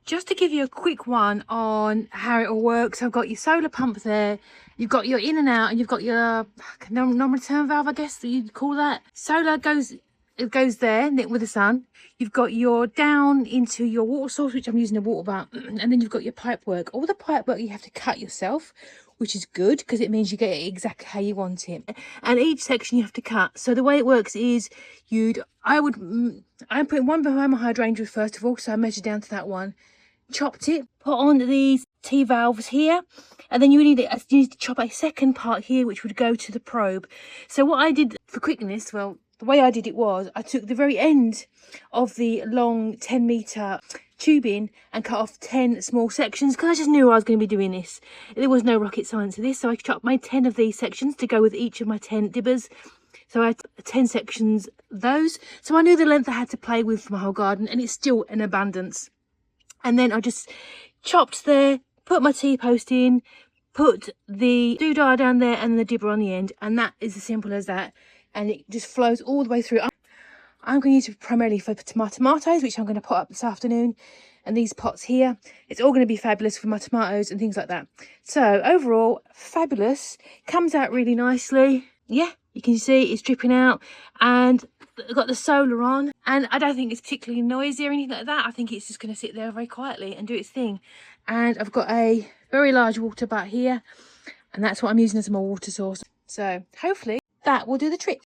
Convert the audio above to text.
just to give you a quick one on how it all works, I've got your solar pump there, you've got your in and out, and you've got your non-return valve, I guess that you'd call that. Solar goes, it goes there with the sun. You've got your down into your water source, which I'm using a water butt, and then you've got your pipe work. All the pipe work you have to cut yourself, which is good because it means you get it exactly how you want it. And each section you have to cut. So the way it works is I'm putting one behind my hydrangea first of all, so I measured down to that one, chopped it, put on these T valves here, and then you need to chop a second part here which would go to the probe. So what I did for quickness, well, the way I did it was I took the very end of the long 10-meter tubing and cut off 10 small sections because I just knew I was going to be doing this. There was no rocket science to this, so I made 10 of these sections to go with each of my 10 dibbers. So I had 10 sections those, so I knew the length I had to play with for my whole garden, and it's still an abundance. And then I just chopped there, put my T-post in, put the doodah down there and the dibber on the end, and that is as simple as that. And it just flows all the way through. I'm going to use it primarily for my tomatoes, which I'm going to put up this afternoon. And these pots here, it's all going to be fabulous for my tomatoes and things like that. So overall, fabulous. Comes out really nicely. Yeah, you can see it's dripping out, and I've got the solar on, and I don't think it's particularly noisy or anything like that. I think it's just going to sit there very quietly and do its thing. And I've got a very large water butt here, and that's what I'm using as my water source. So hopefully that will do the trick.